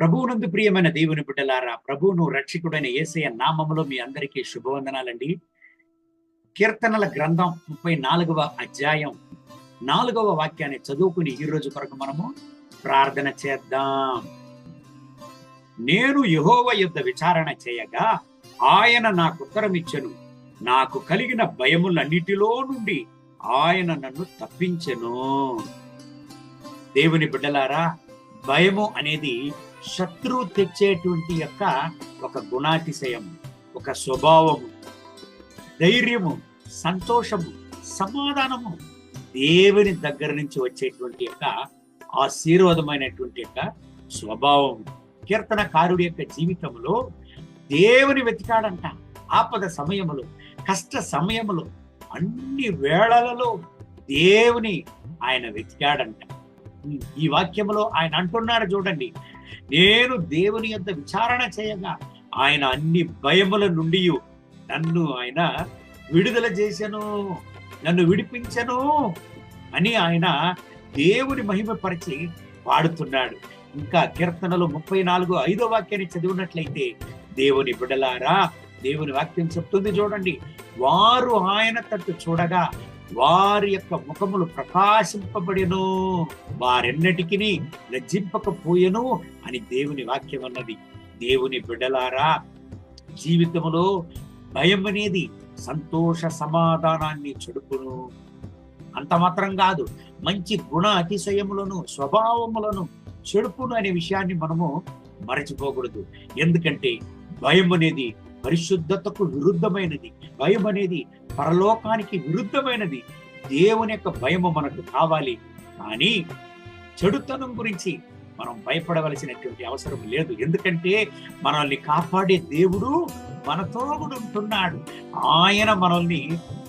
ప్రభువునందు ప్రియమైన దేవుని బిడ్డలారా, ప్రభువును రక్షకుడైన యేసయ్య నామములో మీ అందరికీ శుభవందనాలండి. కీర్తనల గ్రంథం 34వ అధ్యాయం 4వ వాక్యాన్ని చదువుకుని ఈ రోజు కొరకు మనము ప్రార్థన చేద్దాం. నేను యెహోవా యొద్ద విచారణ చేయగా ఆయన నాకు ఉత్తరమిచ్చెను. నాకు కలిగిన భయములన్నిటిలో నుండి ఆయన నన్ను తప్పించెను. దేవుని బిడ్డలారా, భయము అనేది శత్రువు తెచ్చేటువంటి యొక్క ఒక గుణాతిశయము, ఒక స్వభావము, ధైర్యము, సంతోషము, సమాధానము దేవుని దగ్గర నుంచి వచ్చేటువంటి యొక్క ఆశీర్వాదమైనటువంటి యొక్క స్వభావం. కీర్తనకారుడి యొక్క జీవితంలో దేవుని వెతికాడంట. ఆపద సమయములో, కష్ట సమయములో, అన్ని వేళలలో దేవుని ఆయన వెతికాడంట. ఈ వాక్యములో ఆయన అంటున్నాడు చూడండి, నేను దేవుని యొద్ద విచారణ చేయగా ఆయన అన్ని భయముల నుండి నన్ను ఆయన విడుదల చేశాను, నన్ను విడిపించను అని ఆయన దేవుని మహిమపరిచి పాడుతున్నాడు. ఇంకా కీర్తనలు 34:5 వాక్యాన్ని చదివినట్లయితే, దేవుని బిడ్డలారా, దేవుని వాక్యం చెప్తుంది చూడండి, వారు ఆయన తట్టు చూడగా వారి యొక్క ముఖములు ప్రకాశింపబడెను, వారెన్నటికి లజ్జింపకపోయెను అని దేవుని వాక్యం అన్నది. దేవుని బిడ్డలారా, జీవితంలో భయం అనేది సంతోష సమాధానాన్ని చెడుపును. అంత మాత్రం కాదు, మంచి గుణ అతిశయములను, స్వభావములను చెడుపును అనే విషయాన్ని మనము మరచిపోకూడదు. ఎందుకంటే భయం అనేది పరిశుద్ధతకు విరుద్ధమైనది, భయం అనేది పరలోకానికి విరుద్ధమైనది. దేవుని యొక్క భయము మనకు కావాలి, కానీ చెడుతనం గురించి మనం భయపడవలసినటువంటి అవసరం లేదు. ఎందుకంటే మనల్ని కాపాడే దేవుడు మనతో కూడా ఉంటున్నాడు. ఆయన మనల్ని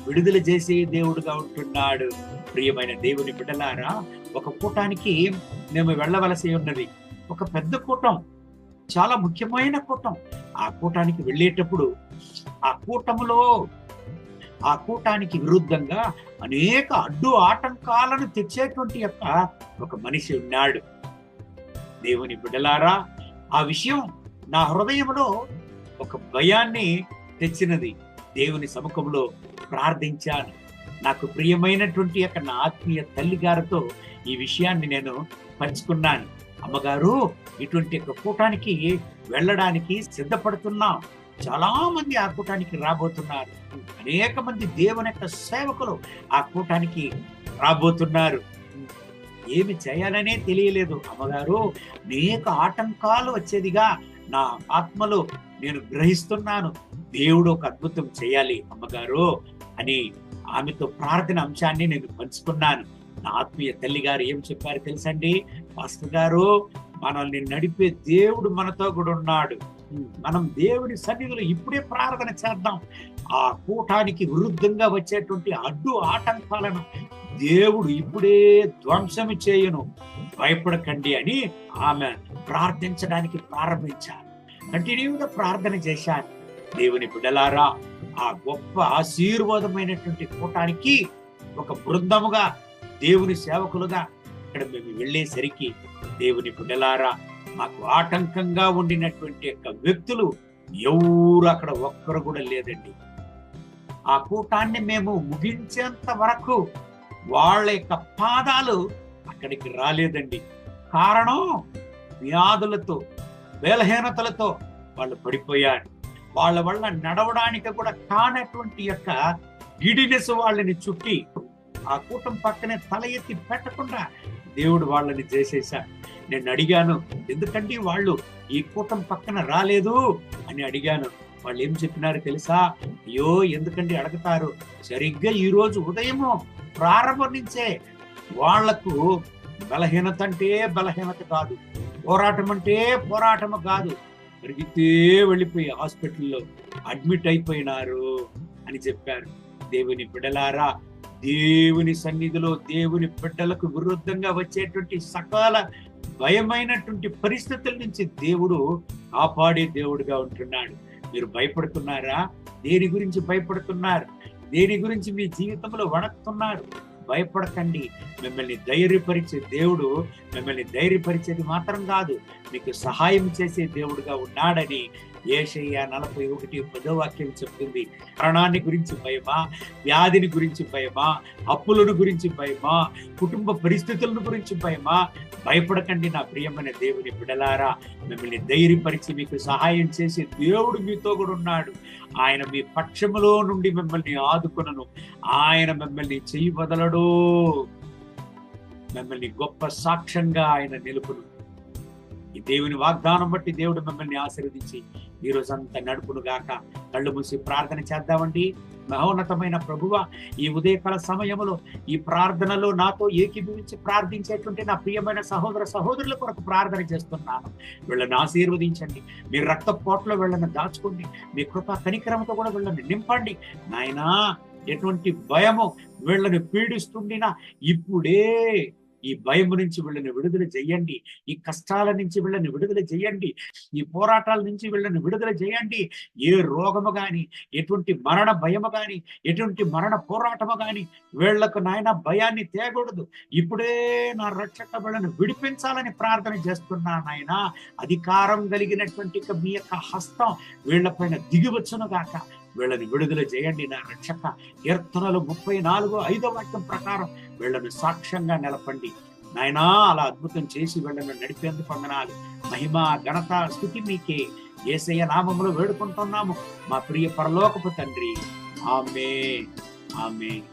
విడుదల చేసే దేవుడుగా ఉంటున్నాడు. ప్రియమైన దేవుని బిడ్డలారా, ఒక కూటానికి మేము వెళ్ళవలసి ఉన్నది. ఒక పెద్ద కూటం, చాలా ముఖ్యమైన కూటం. ఆ కూటానికి వెళ్ళేటప్పుడు ఆ కూటానికి విరుద్ధంగా అనేక అడ్డు ఆటంకాలను తెచ్చేటువంటి యొక్క ఒక మనిషి ఉన్నాడు. దేవుని బిడ్డలారా, ఆ విషయం నా హృదయంలో ఒక భయాన్ని తెచ్చినది. దేవుని సముఖంలో ప్రార్థించాను. నాకు ప్రియమైనటువంటి యొక్క నా ఆత్మీయ తల్లి గారితో ఈ విషయాన్ని నేను పంచుకున్నాను. అమ్మగారు, ఇటువంటి యొక్క కూటానికి వెళ్ళడానికి సిద్ధపడుతున్నాం. చాలా మంది ఆ కూటానికి రాబోతున్నారు. అనేక మంది దేవుని యొక్క సేవకులు ఆ కూటానికి రాబోతున్నారు. ఏమి చేయాలనే తెలియలేదు అమ్మగారు. అనేక ఆటంకాలు వచ్చేదిగా నా ఆత్మలో నేను గ్రహిస్తున్నాను. దేవుడు ఒక అద్భుతం చేయాలి అమ్మగారు అని ఆమెతో ప్రార్థన అంశాన్ని నేను పంచుకున్నాను. నా ఆత్మీయ తల్లి గారు ఏం చెప్పారు తెలుసండి? పాస్టర్ గారు, మనల్ని నడిపే దేవుడు మనతో కూడా ఉన్నాడు. మనం దేవుని సన్నిధిలో ఇప్పుడే ప్రార్థన చేద్దాం. ఆ కూటానికి విరుద్ధంగా వచ్చేటువంటి అడ్డు ఆటంకాలను దేవుడు ఇప్పుడే ధ్వంసము చేయును, భయపడకండి అని ఆమె ప్రార్థించడానికి ప్రారంభించారు. కంటిన్యూగా ప్రార్థన చేశారు. దేవుని బిడ్డలారా, ఆ గొప్ప ఆశీర్వాదమైనటువంటి కూటానికి ఒక బృందముగా, దేవుని సేవకులుగా ఇక్కడ మేము వెళ్ళేసరికి, దేవుని బిడ్డలారా, మాకు ఆటంకంగా ఉండినటువంటి యొక్క వ్యక్తులు ఎవరు అక్కడ ఒక్కరు కూడా లేదండి. ఆ కూటాన్ని మేము ముగించేంత వరకు వాళ్ళ యొక్క పాదాలు అక్కడికి రాలేదండి. కారణం, వ్యాధులతో, బలహీనతలతో వాళ్ళు పడిపోయారు. వాళ్ళ వల్ల నడవడానికి కూడా కానటువంటి యొక్క గిడినెస్ వాళ్ళని చుట్టి ఆ కూటం పక్కనే తల ఎత్తి పెట్టకుండా దేవుడు వాళ్ళని చేసేశారు. నేను అడిగాను, ఎందుకంటే వాళ్ళు ఈ కూటం పక్కన రాలేదు అని అడిగాను. వాళ్ళు ఏం చెప్పినారు తెలుసా? అయ్యో, ఎందుకంటే అడుగుతారు, సరిగ్గా ఈ రోజు ఉదయము ప్రారంభం నుంచే వాళ్లకు బలహీనత అంటే బలహీనత కాదు, పోరాటం అంటే పోరాటము కాదు, పరిగితే వెళ్ళిపోయి హాస్పిటల్లో అడ్మిట్ అయిపోయినారు అని చెప్పారు. దేవుని బిడ్డలారా, దేవుని సన్నిధిలో దేవుని బిడ్డలకు విరుద్ధంగా వచ్చేటువంటి సకల భయమైనటువంటి పరిస్థితుల నుంచి దేవుడు కాపాడే దేవుడుగా ఉంటున్నాడు. మీరు భయపడుతున్నారా? దేని గురించి భయపడుతున్నారు? దేని గురించి మీ జీవితంలో వణకుతున్నారు? భయపడకండి. మిమ్మల్ని ధైర్యపరిచే దేవుడు మిమ్మల్ని ధైర్యపరిచేది మాత్రం కాదు, మీకు సహాయం చేసే దేవుడుగా ఉన్నాడని యేషయ్య 41:10 వాక్యం చెప్తుంది. మరణాన్ని గురించి భయమా, వ్యాధిని గురించి భయమా, అప్పులను గురించి భయమా, కుటుంబ పరిస్థితులను గురించి భయమా? భయపడకండి నా ప్రియమైన దేవుని బిడ్డలారా. మిమ్మల్ని ధైర్యపరిచి మీకు సహాయం చేసే దేవుడు మీతో కూడా ఉన్నాడు. ఆయన మీ పక్షములో నుండి మిమ్మల్ని ఆదుకొనును. ఆయన మిమ్మల్ని చెయ్యి వదలడు. మిమ్మల్ని గొప్ప సాక్ష్యంగా ఆయన నిలుపును. ఈ దేవుని వాగ్దానం బట్టి దేవుడు మిమ్మల్ని ఆశీర్వదించి ఈ రోజంతా నడుపును గాక. కళ్ళు మూసి ప్రార్థన చేద్దామండి. మహోన్నతమైన ప్రభువ, ఈ ఉదయకాల సమయంలో ఈ ప్రార్థనలో నాతో ఏకీభవించి ప్రార్థించేటువంటి నా ప్రియమైన సహోదర సహోదరుల కొరకు ప్రార్థన చేస్తున్నాను. వీళ్ళని ఆశీర్వదించండి. మీ రక్త పోట్లో వీళ్ళని దాచుకోండి. మీ కృపా కనికరంతో కూడా వీళ్ళని నింపండి నాయనా. ఎటువంటి భయము వీళ్ళని పీడిస్తుండినా ఇప్పుడే ఈ భయం నుంచి వీళ్ళని విడుదల చేయండి. ఈ కష్టాల నుంచి వీళ్ళని విడుదల చేయండి. ఈ పోరాటాల నుంచి వీళ్ళని విడుదల చేయండి. ఏ రోగము గాని, ఎటువంటి మరణ భయము గాని, ఎటువంటి మరణ పోరాటము గాని వీళ్లకు నాయన భయాన్ని తేకూడదు. ఇప్పుడే నా రక్షక వీళ్ళని విడిపించాలని ప్రార్థన చేస్తున్నాను నాయన. అధికారం కలిగినటువంటి మీ యొక్క హస్తం వీళ్ళపైన దిగివచ్చును గాక. వీళ్ళని విడుదల చేయండి నా రక్షక. కీర్తనలు 34:5 వాక్యం ప్రకారం వీళ్ళని సాక్ష్యంగా నిలపండి నాయనా. అలా అద్భుతం చేసి వీళ్ళని నడిపేందుకు వందనాలు. మహిమ ఘనత స్తుతి మీకే. యేసయ్య నామములో వేడుకుంటున్నాము మా ప్రియ పరలోకపు తండ్రి. ఆమేన్, ఆమేన్.